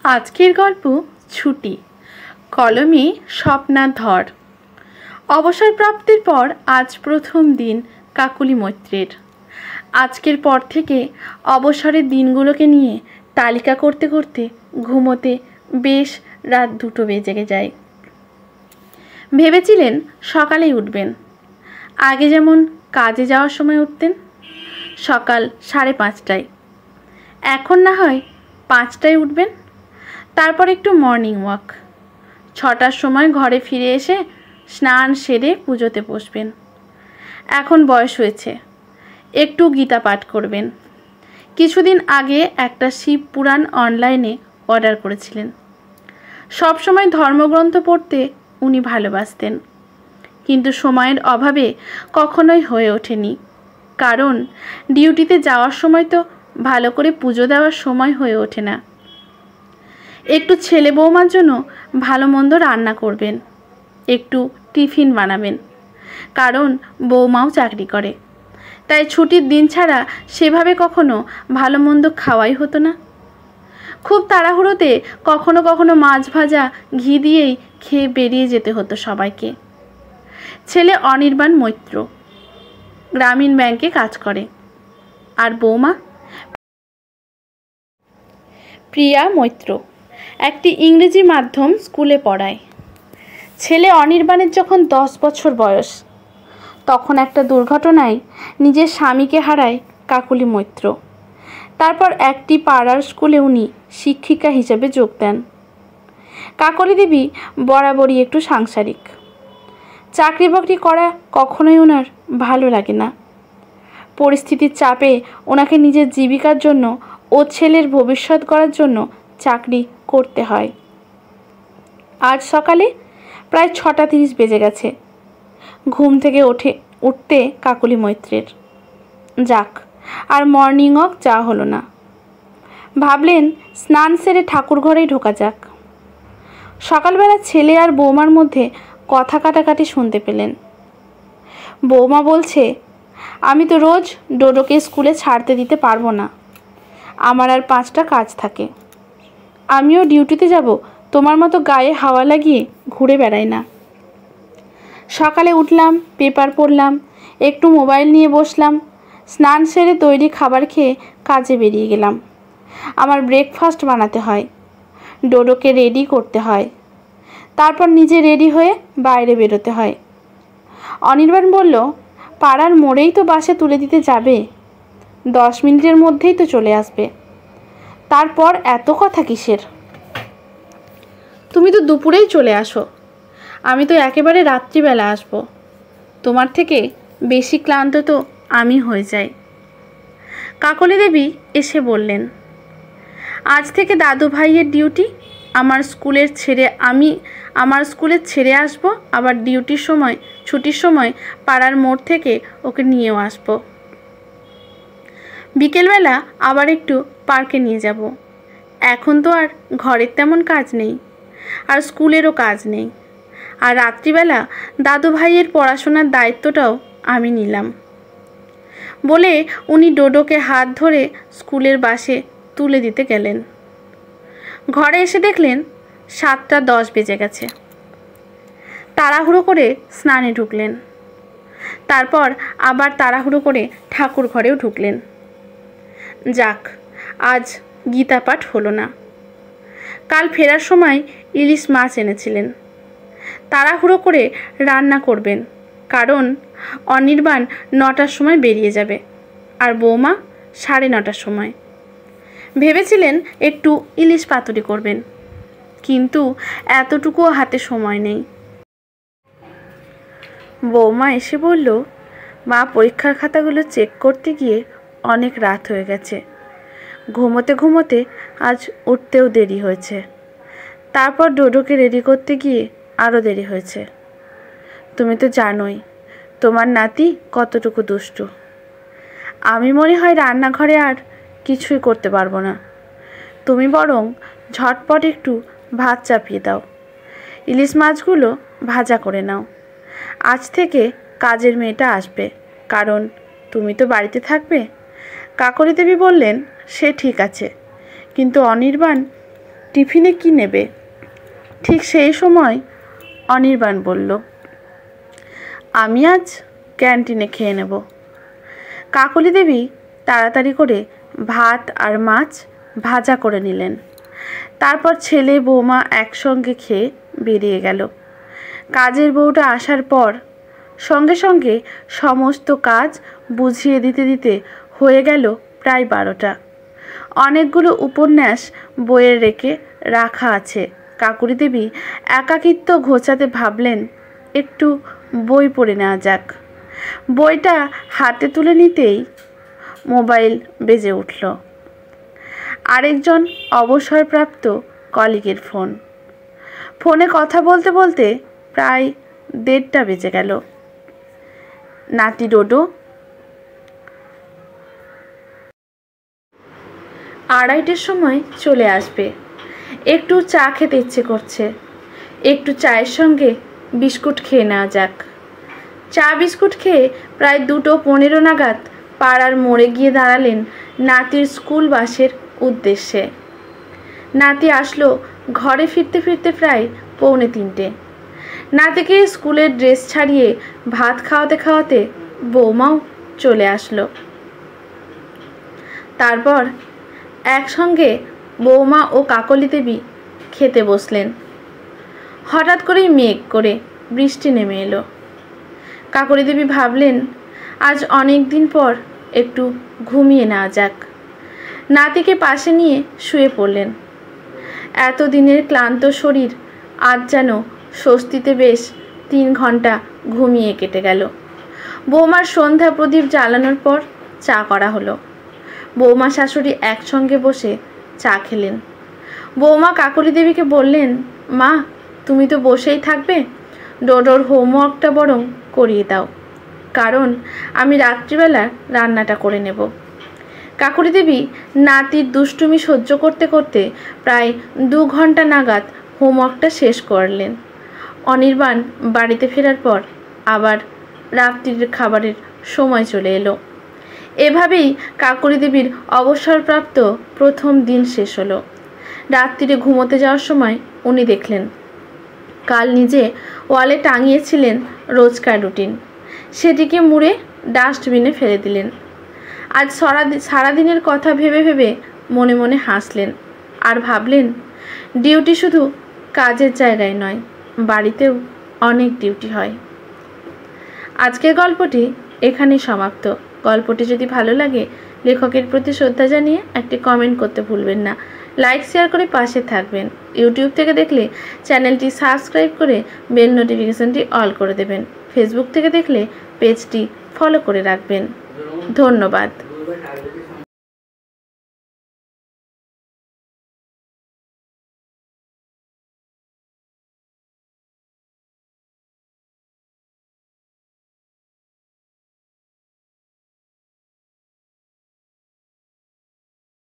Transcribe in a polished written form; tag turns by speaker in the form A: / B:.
A: আজকের গল্প ছুটি, কলমে স্বপ্না ধর। অবসর প্রাপ্তির পর আজ প্রথম দিন কাকুলি মৈত্রের। আজকের পর থেকে অবসরের দিনগুলোকে নিয়ে তালিকা করতে করতে ঘুমোতে বেশ রাত 2টো বেজে যায়। ভেবেছিলেন সকালেই উঠবেন, আগে যেমন কাজে যাওয়ার সময় উঠতেন সকাল 5:30টায়। এখন না হয় 5টায় উঠবেন, তারপর একটু মর্নিং ওয়াক, 6টার সময় ঘরে ফিরে এসে স্নান সেরে পুজোতে বসবেন। এখন বয়স হয়েছে, একটু গীতা পাঠ করবেন। কিছুদিন আগে একটা শিব পুরাণ অনলাইনে অর্ডার করেছিলেন। সব সময় ধর্মগ্রন্থ পড়তে উনি ভালোবাসতেন, কিন্তু সময়ের অভাবে কখনোই হয়ে ওঠেনি। কারণ ডিউটিতে যাওয়ার সময় তো ভালো করে পুজো দেওয়ার সময় হয়ে ওঠে না। একটু ছেলে বৌমার জন্য ভালো মন্দ রান্না করবেন, একটু টিফিন বানাবেন, কারণ বৌমাও চাকরি করে। তাই ছুটির দিন ছাড়া সেভাবে কখনো ভালো মন্দ খাওয়াই হতো না। খুব তাড়াহুড়োতে কখনো কখনো মাছ ভাজা ঘি দিয়েই খেয়ে বেরিয়ে যেতে হতো সবাইকে। ছেলে অনির্বাণ মৈত্র গ্রামীণ ব্যাংকে কাজ করে, আর বৌমা প্রিয়া মৈত্র একটি ইংরেজি মাধ্যম স্কুলে পড়ায়। ছেলে অনির্বাণের যখন 10 বছর বয়স, তখন একটা দুর্ঘটনায় নিজের স্বামীকে হারায় কাকুলি মৈত্র। তারপর একটি পাড়ার স্কুলে উনি শিক্ষিকা হিসেবে যোগ দেন। কাকলি দেবী বরাবরই একটু সাংসারিক। চাকরি বাকরি করা কখনোই ওনার ভালো লাগে না। পরিস্থিতির চাপে ওনাকে নিজের জীবিকার জন্য ও ছেলের ভবিষ্যৎ করার জন্য চাকরি করতে হয়। আজ সকালে প্রায় 6:30 বেজে গেছে। ঘুম থেকে উঠতে কাকুলি মৈত্রের। যাক, আর মর্নিং ওয়াক যাওয়া হলো না। ভাবলেন স্নান সেরে ঠাকুর ঘরেই ঢোকা যাক। সকালবেলা ছেলে আর বৌমার মধ্যে কথা কাটাকাটি শুনতে পেলেন। বৌমা বলছে, আমি তো রোজ ডোডোকে স্কুলে ছাড়তে দিতে পারবো না, আমার আর 5টা কাজ থাকে। আমিও ডিউটিতে যাব, তোমার মতো গায়ে হাওয়া লাগিয়ে ঘুরে বেড়াই না। সকালে উঠলাম, পেপার পড়লাম, একটু মোবাইল নিয়ে বসলাম, স্নান সেরে তৈরি খাবার খেয়ে কাজে বেরিয়ে গেলাম। আমার ব্রেকফাস্ট বানাতে হয়, ডোডোকে রেডি করতে হয়, তারপর নিজে রেডি হয়ে বাইরে বেরোতে হয়। অনির্বাণ বলল, পাড়ার মোড়েই তো বাসে তুলে দিতে যাবে, 10 মিনিটের মধ্যেই তো চলে আসবে। তারপর এত কথা কিসের? তুমি তো দুপুরেই চলে আসো, আমি তো একেবারে রাত্রিবেলা আসবো। তোমার থেকে বেশি ক্লান্ত তো আমি হয়ে যাই। কাকলি দেবী এসে বললেন, আজ থেকে দাদু ভাইয়ের ডিউটি। আমার স্কুলের ছেড়ে আসবো, আবার ডিউটির সময় ছুটির সময় পাড়ার মোড় থেকে ওকে নিয়েও আসবো। বিকেলবেলা আবার একটু পার্কে নিয়ে যাব। এখন তো আর ঘরের তেমন কাজ নেই, আর স্কুলেরও কাজ নেই, আর রাত্রিবেলা দাদু ভাইয়ের পড়াশোনার দায়িত্বটাও আমি নিলাম। বলে উনি ডোডোকে হাত ধরে স্কুলের বাসে তুলে দিতে গেলেন। ঘরে এসে দেখলেন 7:10 বেজে গেছে। তাড়াহুড়ো করে স্নানে ঢুকলেন, তারপর আবার তাড়াহুড়ো করে ঠাকুর ঘরেও ঢুকলেন। যাক, আজ গীতা পাঠ হলো না। কাল ফেরার সময় ইলিশ মাছ এনেছিলেন। তাড়াহুড়ো করে রান্না করবেন, কারণ অনির্বাণ 9টার সময় বেরিয়ে যাবে, আর বৌমা 9:30টার সময়। ভেবেছিলেন একটু ইলিশ পাতুরি করবেন, কিন্তু এতটুকুও হাতে সময় নেই। বৌমা এসে বলল, মা পরীক্ষার খাতাগুলো চেক করতে গিয়ে অনেক রাত হয়ে গেছে, ঘুমোতে ঘুমোতে আজ উঠতেও দেরি হয়েছে, তারপর ডোডোকে রেডি করতে গিয়ে আরও দেরি হয়েছে। তুমি তো জানোই তোমার নাতি কতটুকু দুষ্টু। আমি মনে হয় রান্নাঘরে আর কিছুই করতে পারবো না। তুমি বরং ঝটপট একটু ভাত চাপিয়ে দাও, ইলিশ মাছগুলো ভাজা করে নাও। আজ থেকে কাজের মেয়েটা আসবে, কারণ তুমি তো বাড়িতে থাকবে। কাকলি দেবী বললেন, সে ঠিক আছে, কিন্তু অনির্বাণ টিফিনে কি নেবে? ঠিক সেই সময় অনির্বাণ বলল, আমি আজ ক্যান্টিনে খেয়ে নেব। কাকলি দেবী তাড়াতাড়ি করে ভাত আর মাছ ভাজা করে নিলেন। তারপর ছেলে বৌমা একসঙ্গে খেয়ে বেরিয়ে গেল। কাজের বউটা আসার পর সঙ্গে সঙ্গে সমস্ত কাজ বুঝিয়ে দিতে দিতে হয়ে গেল প্রায় 12টা। অনেকগুলো উপন্যাস বইয়ে রেখে রাখা আছে। কাকুলি দেবী একাকিত্ব ঘোচাতে ভাবলেন একটু বই পড়ে নেওয়া যাক। বইটা হাতে তুলে নিতেই মোবাইল বেজে উঠল। আরেকজন অবসরপ্রাপ্ত কলিগের ফোন। ফোনে কথা বলতে বলতে প্রায় 1:30টা বেজে গেল। নাতি ডোডো 2:30টার সময় চলে আসবে। একটু চা খেতে ইচ্ছে করছে। একটু চায়ের সঙ্গে বিস্কুট খেয়ে নেওয়া যাক। চা বিস্কুট খেয়ে প্রায় 2:15 নাগাদ পাড়ার মোড়ে গিয়ে দাঁড়ালেন নাতির স্কুল বাসের উদ্দেশ্যে। নাতি আসলো ঘরে ফিরতে ফিরতে প্রায় 2:45। নাতিকে স্কুলের ড্রেস ছাড়িয়ে ভাত খাওয়াতে খাওয়াতে বৌমাও চলে আসলো। তারপর একসঙ্গে বৌমা ও কাকলি দেবী খেতে বসলেন। হঠাৎ করেই মেঘ করে বৃষ্টি নেমে এলো। কাকলি দেবী ভাবলেন আজ অনেক দিন পর একটু ঘুমিয়ে নেওয়া যাক। নাতিকে পাশে নিয়ে শুয়ে পড়লেন। এতদিনের ক্লান্ত শরীর আজ যেন স্বস্তিতে বেশ 3 ঘন্টা ঘুমিয়ে কেটে গেল। বৌমার সন্ধ্যা প্রদীপ জ্বালানোর পর চা করা হলো। বৌমা শাশুড়ি একসঙ্গে বসে চা খেলেন। বৌমা কাকলি দেবীকে বললেন, মা তুমি তো বসেই থাকবে, ডোডোর হোমওয়ার্কটা বরং করিয়ে দাও, কারণ আমি রাত্রিবেলা রান্নাটা করে নেব। কাকলি দেবী নাতির দুষ্টুমি সহ্য করতে করতে প্রায় 2 ঘন্টা নাগাদ হোমওয়ার্কটা শেষ করলেন। অনির্বাণ বাড়িতে ফেরার পর আবার রাত্রির খাবারের সময় চলে এলো। এভাবেই কাকলি দেবীর অবসরপ্রাপ্ত প্রথম দিন শেষ হলো। রাত্রিরে ঘুমোতে যাওয়ার সময় উনি দেখলেন কাল নিজে ওয়ালে টাঙিয়েছিলেন রোজকার রুটিন, সেটিকে মুড়ে ডাস্টবিনে ফেলে দিলেন। আজ সারাদিনের কথা ভেবে ভেবে মনে মনে হাসলেন আর ভাবলেন ডিউটি শুধু কাজের জায়গায় নয়, বাড়িতেও অনেক ডিউটি হয়। আজকের গল্পটি এখানেই সমাপ্ত। গল্পটি যদি ভালো লাগে লেখকের প্রতি শ্রদ্ধা জানিয়ে একটি কমেন্ট করতে ভুলবেন না। লাইক শেয়ার করে পাশে থাকবেন। ইউটিউব থেকে দেখলে চ্যানেলটি সাবস্ক্রাইব করে বেল নোটিফিকেশনটি অল করে দেবেন। ফেসবুক থেকে দেখলে পেজটি ফলো করে রাখবেন। ধন্যবাদ।